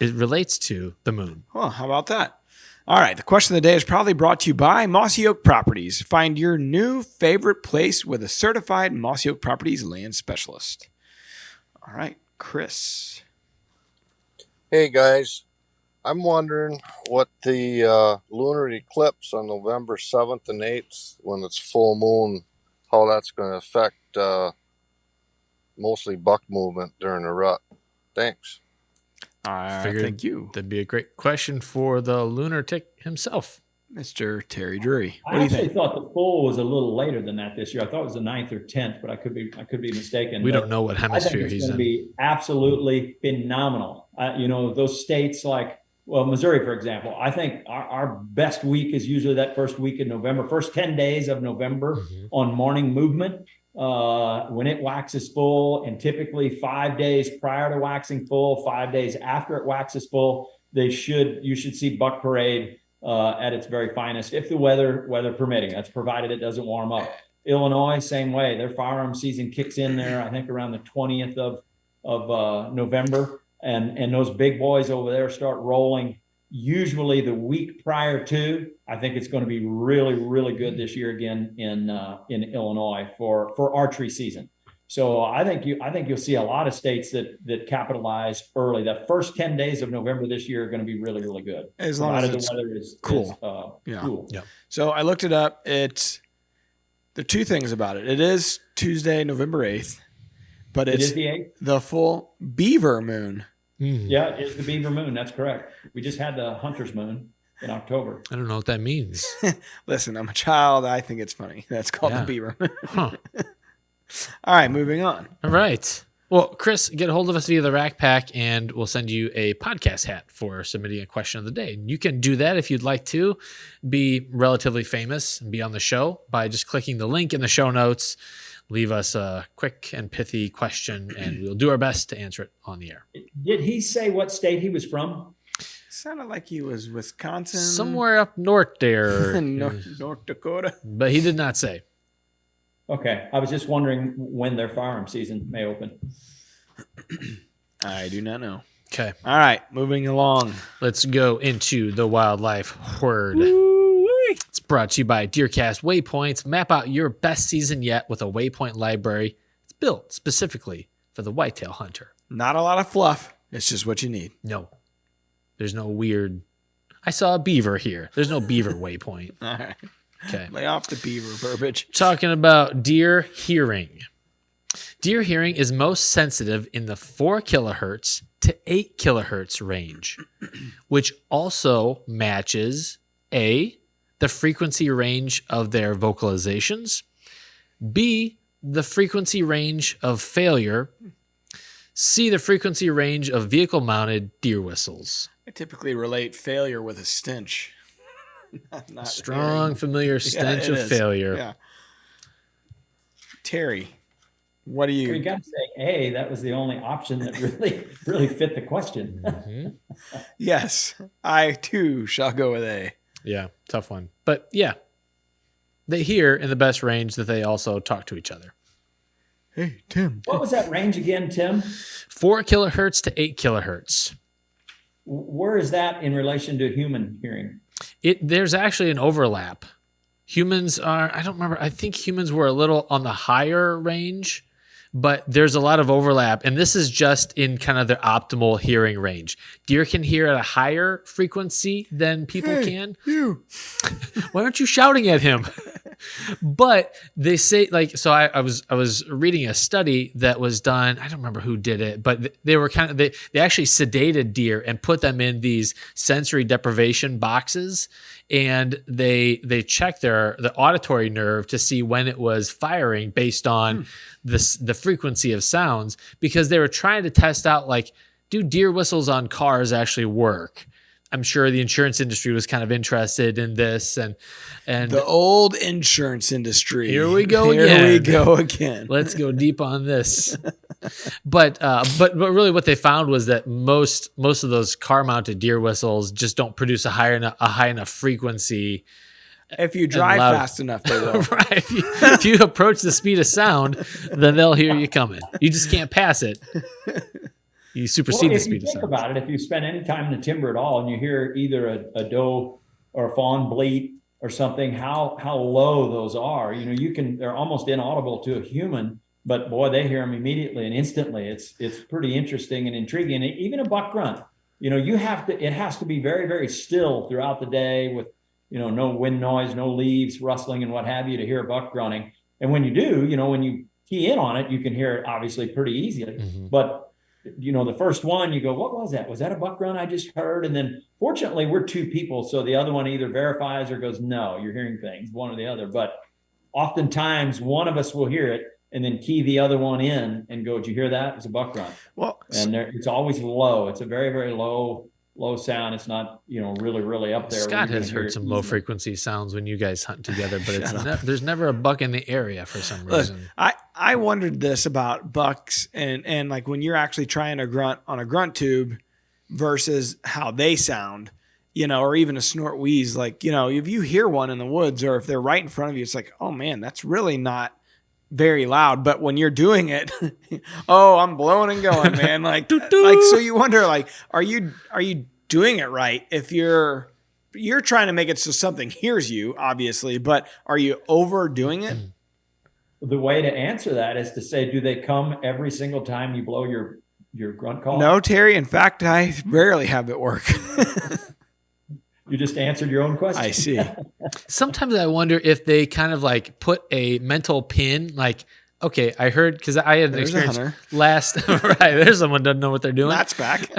it relates to the moon. Well, how about that? All right. The question of the day is probably brought to you by Mossy Oak Properties. Find your new favorite place with a certified Mossy Oak Properties land specialist. All right, Chris. Hey, guys. I'm wondering what the lunar eclipse on November 7th and 8th, when it's full moon, how that's going to affect mostly buck movement during the rut. Thanks. I figured thank you. That'd be a great question for the lunatic himself, Mr. Terry Drury. I actually thought the full was a little later than that this year. I thought it was the 9th or 10th, but I could be mistaken. We don't know what hemisphere he's in. It's going to be absolutely phenomenal. Those states like, well, Missouri, for example, I think our best week is usually that first week in November, first 10 days of November on morning movement. When it waxes full, and typically 5 days prior to waxing full, 5 days after it waxes full, you should see buck parade at its very finest, if the weather permitting. That's provided it doesn't warm up. Illinois, same way. Their firearm season kicks in there, I think, around the 20th of November. And those big boys over there start rolling usually the week prior to. I think it's going to be really, really good this year again in Illinois for archery season. So I think you'll see a lot of states that capitalize early. The first 10 days of November this year are going to be really, really good. As long as the weather is cool. Cool. Yeah. So I looked it up. There are two things about it. It is Tuesday, November 8th, but It it's is the 8th. the full beaver moon. Yeah, it's the beaver moon. That's correct. We just had the hunter's moon in October. I don't know what that means. Listen, I'm a child. I think it's funny. That's called the beaver moon. Huh. All right, moving on. All right. Well, Chris, get a hold of us via the Rack Pack, and we'll send you a podcast hat for submitting a question of the day. And you can do that if you'd like to be relatively famous and be on the show by just clicking the link in the show notes. Leave us a quick and pithy question, and we'll do our best to answer it on the air. Did he say what state he was from? Sounded like he was Wisconsin. Somewhere up north there. North Dakota. But he did not say. Okay. I was just wondering when their firearm season may open. I do not know. Okay. All right, moving along. Let's go into the wildlife word. It's brought to you by DeerCast Waypoints. Map out your best season yet with a waypoint library. It's built specifically for the whitetail hunter. Not a lot of fluff. It's just what you need. No. There's no weird. I saw a beaver here. There's no beaver waypoint. All right. Okay. Lay off the beaver verbiage. Talking about deer hearing. Deer hearing is most sensitive in the 4 kilohertz to 8 kilohertz range, which also matches A, the frequency range of their vocalizations, B, the frequency range of failure, C, the frequency range of vehicle-mounted deer whistles. I typically relate failure with a stench. Not Strong, hearing. familiar stench it of is. failure. Yeah. Terry, what do You you? got to say A. That was the only option that really fit the question. Mhm. Yes, I too shall go with A. Yeah, tough one. But yeah, they hear in the best range that they also talk to each other. Hey, Tim. What was that range again, Tim? 4 kilohertz to 8 kilohertz. Where is that in relation to human hearing? There's actually an overlap. Humans are, I don't remember, I think humans were a little on the higher range, but there's a lot of overlap. And this is just in kind of their optimal hearing range. Deer can hear at a higher frequency than people can. You. Why aren't you shouting at him? But they say, like, so I was reading a study that was done. I don't remember who did it, but they were they actually sedated deer and put them in these sensory deprivation boxes, and they checked the auditory nerve to see when it was firing based on the frequency of sounds, because they were trying to test out, like, do deer whistles on cars actually work? I'm sure the insurance industry was kind of interested in this, and The old insurance industry. Here we go Here again. we go again. let's go deep on this. But really, what they found was that most of those car-mounted deer whistles just don't produce a high enough frequency. If you drive loud. fast enough, they will. Right? If you approach the speed of sound, then they'll hear you coming. You just can't pass it. You supersede the if you speed of think sound. about it, if you spend any time in the timber at all and you hear either a doe or a fawn bleat or something, how low those are, they're almost inaudible to a human, but boy, they hear them immediately and instantly. It's pretty interesting and intriguing. And even a buck grunt, it has to be very, very still throughout the day with, no wind noise, no leaves rustling and what have you to hear a buck grunting. And when you do, when you key in on it, you can hear it obviously pretty easily, but the first one, you go, what was that? Was that a buck grunt I just heard? And then fortunately we're 2 people. So the other one either verifies or goes, no, you're hearing things, one or the other. But oftentimes one of us will hear it and then key the other one in and go, did you hear that? It's a buck grunt. Well, And it's always low. It's a very, very low sound. It's not, really, really up there. Scott has heard some low frequency sounds when you guys hunt together, but there's never a buck in the area for some reason. I wondered this about bucks and like when you're actually trying to grunt on a grunt tube versus how they sound. or even a snort wheeze. Like, if you hear one in the woods or if they're right in front of you, it's like, oh man, that's really not very loud. But when you're doing it, oh, I'm blowing and going, man. Like, so you wonder, like, are you doing it right? If you're trying to make it so something hears you, obviously, but are you overdoing it? The way to answer that is to say, do they come every single time you blow your grunt call? No, Terry. In fact, I rarely have it work. You just answered your own question. I see. Sometimes I wonder if they kind of like put a mental pin, like, okay, I heard, because I had an experience last, right, there's someone doesn't know what they're doing. That's back.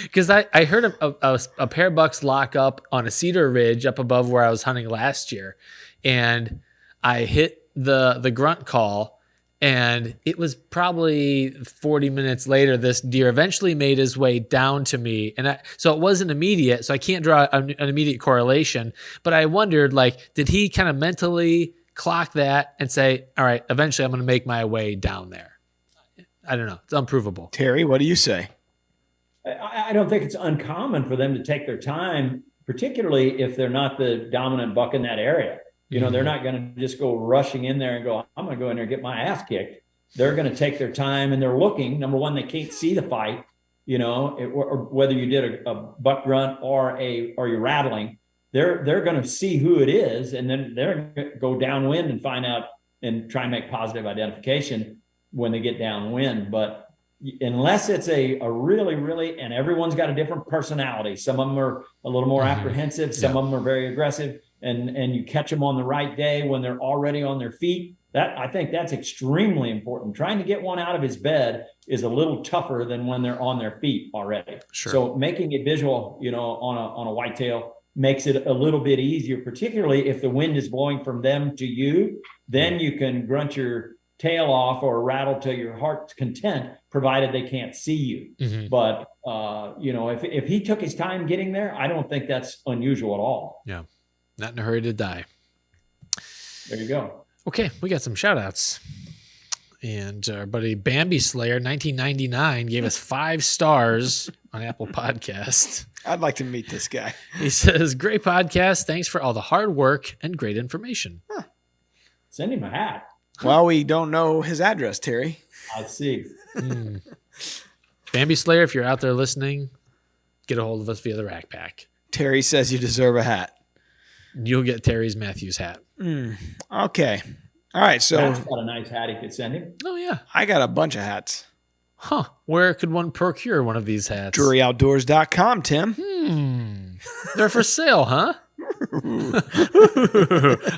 Because I heard a pair of bucks lock up on a cedar ridge up above where I was hunting last year. And I hit the grunt call, and it was probably 40 minutes later, this deer eventually made his way down to me. And so it wasn't immediate, so I can't draw an immediate correlation. But I wondered, like, did he kind of mentally clock that and say, all right, eventually I'm going to make my way down there? I don't know. It's unprovable. Terry, what do you say? I don't think it's uncommon for them to take their time, particularly if they're not the dominant buck in that area. They're not going to just go rushing in there and go, I'm going to go in there and get my ass kicked. They're going to take their time, and they're looking. Number one, they can't see the fight, or whether you did a buck grunt or you're rattling, they're going to see who it is. And then they're going to go downwind and find out and try and make positive identification when they get downwind. But unless it's a really, really, and everyone's got a different personality. Some of them are a little more apprehensive. Some of them are very aggressive. And you catch them on the right day when they're already on their feet. I think that's extremely important. Trying to get one out of his bed is a little tougher than when they're on their feet already. Sure. So making it visual, on a whitetail makes it a little bit easier, particularly if the wind is blowing from them to you. Then you can grunt your tail off or rattle to your heart's content, provided they can't see you. Mm-hmm. But if he took his time getting there, I don't think that's unusual at all. Yeah. Not in a hurry to die. There you go. Okay, we got some shout outs. And our buddy Bambi Slayer 1999 gave us 5 stars on Apple Podcast. I'd like to meet this guy. He says, great podcast. Thanks for all the hard work and great information. Huh. Send him a hat. Well, we don't know his address, Terry. I see. Bambi Slayer, if you're out there listening, get a hold of us via the Rack Pack. Terry says you deserve a hat. You'll get Terry's Matthews hat. Okay. All right. So Matt's got a nice hat he could send him. Oh, yeah. I got a bunch of hats. Huh. Where could one procure one of these hats? DruryOutdoors.com, Tim. They're for sale, huh?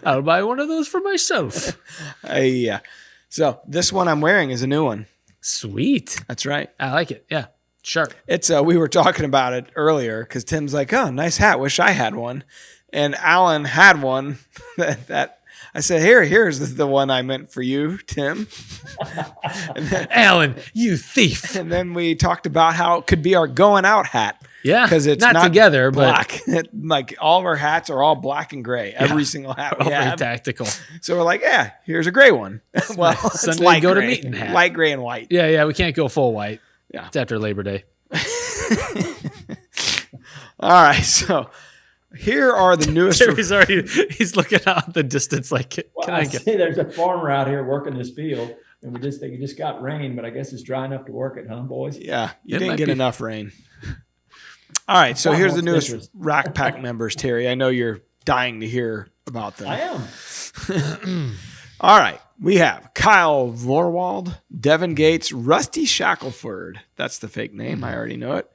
I'll buy one of those for myself. Yeah. So this one I'm wearing is a new one. Sweet. That's right. I like it. Yeah. Sharp. It's we were talking about it earlier because Tim's like, oh, nice hat. Wish I had one. And Alan had one that I said, here's the one I meant for you, Tim. Alan, you thief. And then we talked about how it could be our going out hat. Yeah. Because it's not together, black. But like all of our hats are all black and gray. Every single hat we very have. tactical. So we're like, yeah, here's a gray one. Well, Sunday it's light go to gray. meeting hat. Light gray and white. Yeah. We can't go full white. Yeah. It's after Labor Day. All right. So here are the newest. He's looking out the distance like, can I get? See, there's a farmer out here working this field, and we just got rain, but I guess it's dry enough to work it, huh, boys? Yeah, you didn't get enough rain. All right, so here's the newest Rack Pack members, Terry. I know you're dying to hear about them. I am. All right, we have Kyle Vorwald, Devin Gates, Rusty Shackelford. That's the fake name. I already know it.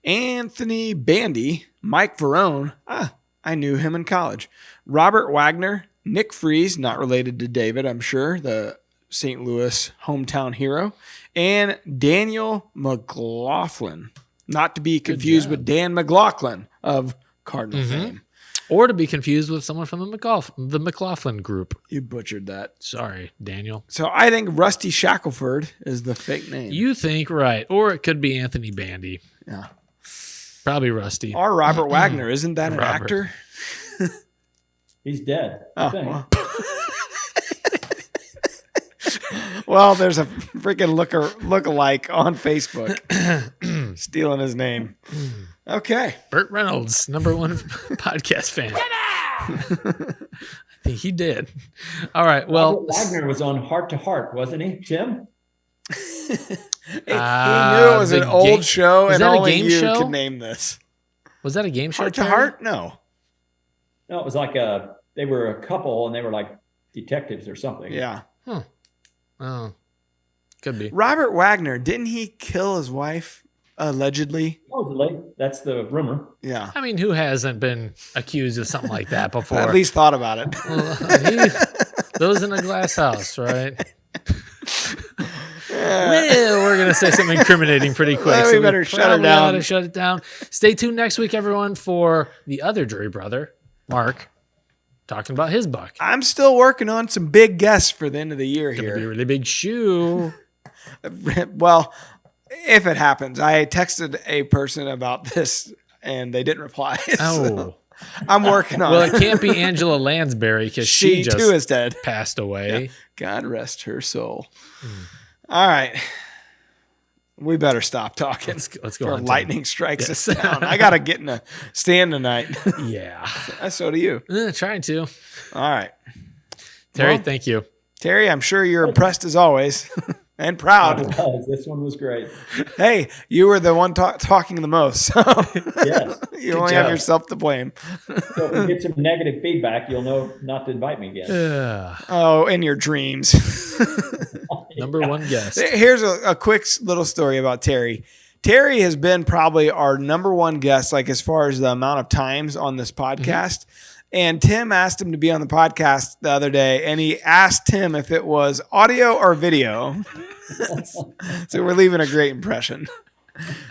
Anthony Bandy, Mike Verone. I knew him in college. Robert Wagner, Nick Fries, not related to David, I'm sure, the St. Louis hometown hero, and Daniel McLaughlin, not to be confused with Dan McLaughlin of Cardinal fame. Or to be confused with someone from the McLaughlin group. You butchered that. Sorry, Daniel. So I think Rusty Shackelford is the fake name. You think right. Or it could be Anthony Bandy. Yeah. Probably Rusty. Or Robert Wagner. Isn't that an Robert. actor? He's dead. I think. Well. Well, there's a freaking lookalike on Facebook. Stealing his name. Okay. Burt Reynolds, #1 podcast fan. I think he did. All right. Well, Robert Wagner was on Heart to Heart, wasn't he, Tim? He knew it was an old show, and only you could name this. Was that a game show? Heart to Heart? No. No, it was like they were a couple and they were like detectives or something. Yeah. Oh, could be. Robert Wagner, didn't he kill his wife allegedly? Supposedly, that's the rumor. Yeah. I mean, who hasn't been accused of something like that before? At least thought about it. Those in a glass house, right? Well, we're going to say something incriminating pretty quick. Well, we better shut it down. To shut it down. Stay tuned next week, everyone, for the other Drury brother, Mark, talking about his buck. I'm still working on some big guests for the end of the year It's going to be a here. really big shoe. Well, if it happens, I texted a person about this and they didn't reply. So I'm working on it. Well, it can't be Angela Lansbury because she just too is dead. passed away. Yeah. God rest her soul. All right. We better stop talking. Let's go Or on. lightning strikes us down. I got to get in a stand tonight. Yeah. So do you. Trying to. All right. Terry, Well, thank you. Terry, I'm sure you're impressed as always and proud. This one was great. Hey, you were the one talking the most. So Yes. you only have yourself to blame. So if you get some negative feedback, you'll know not to invite me again. Oh, in your dreams. #1 guest. Here's a quick little story about Terry. Terry has been probably our #1 guest, like as far as the amount of times on this podcast. And Tim asked him to be on the podcast the other day, and he asked him if it was audio or video. So we're leaving a great impression.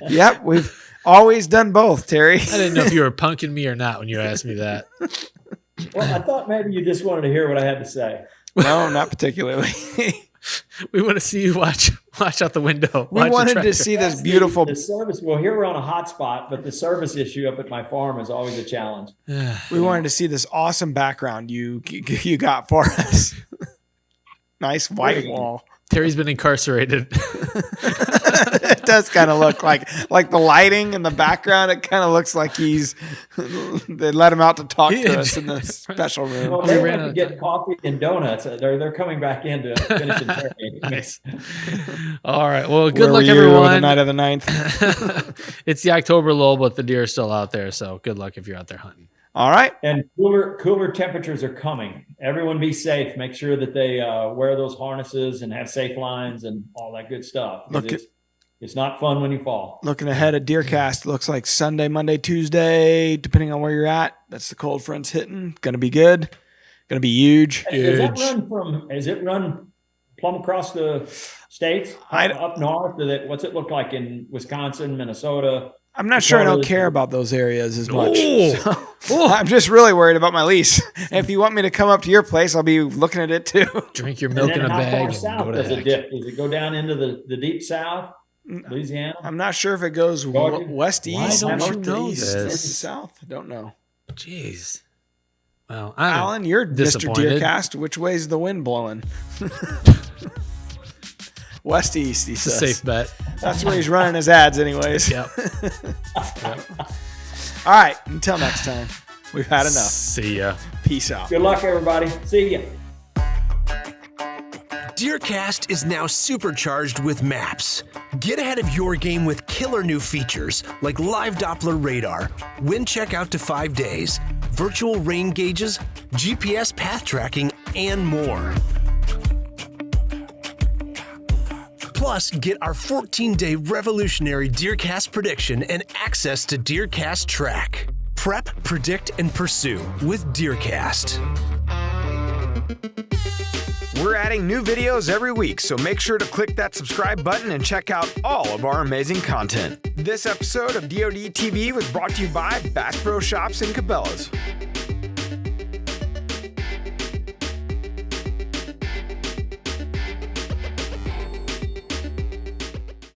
Yep, we've always done both, Terry. I didn't know if you were punking me or not when you asked me that. Well, I thought maybe you just wanted to hear what I had to say. No, not particularly. We want to see you watch out the window. We wanted to see this beautiful. The service. Well, here we're on a hot spot, but the service issue up at my farm is always a challenge. We wanted to see this awesome background you got for us. Nice white wall. Terry's been incarcerated. It does kind of look like the lighting in the background. It kind of looks like they let him out to talk to us in the special room. Well, they went to get coffee and donuts. They're coming back in to finish interrogating. Nice. All right. Well, good Where luck, were you everyone. the night of the 9th. It's the October lull, but the deer are still out there. So good luck if you're out there hunting. All right. And cooler temperatures are coming. Everyone be safe. Make sure that they wear those harnesses and have safe lines and all that good stuff. It's not fun when you fall. Looking ahead at DeerCast, looks like Sunday, Monday, Tuesday, depending on where you're at. That's the cold front's hitting. Going to be good. Going to be huge. Does it run plumb across the states? Up north? What's it look like in Wisconsin, Minnesota? I'm not sure. I don't care about those areas as much. So I'm just really worried about my lease. If you want me to come up to your place, I'll be looking at it too. Drink your milk in a bag. How far and south go to does it heck. dip? Does it go down into the deep south, Louisiana? I'm not sure if it goes west, east, Why don't you north, know east, this? south. I don't know. Jeez. Well, I'm Alan, you're Mr. disappointed. DeerCast. Which way's the wind blowing? West, east, he It's a says. safe bet. That's where he's running his ads anyways. Yep. All right. Until next time. We've had enough. See ya. Peace out. Good luck, everybody. See ya. DeerCast is now supercharged with maps. Get ahead of your game with killer new features like live Doppler radar, wind check out to 5 days, virtual rain gauges, GPS path tracking, and more. Plus, get our 14-day revolutionary DeerCast prediction and access to DeerCast Track. Prep, predict, and pursue with DeerCast. We're adding new videos every week, so make sure to click that subscribe button and check out all of our amazing content. This episode of DoD TV was brought to you by Bass Pro Shops and Cabela's.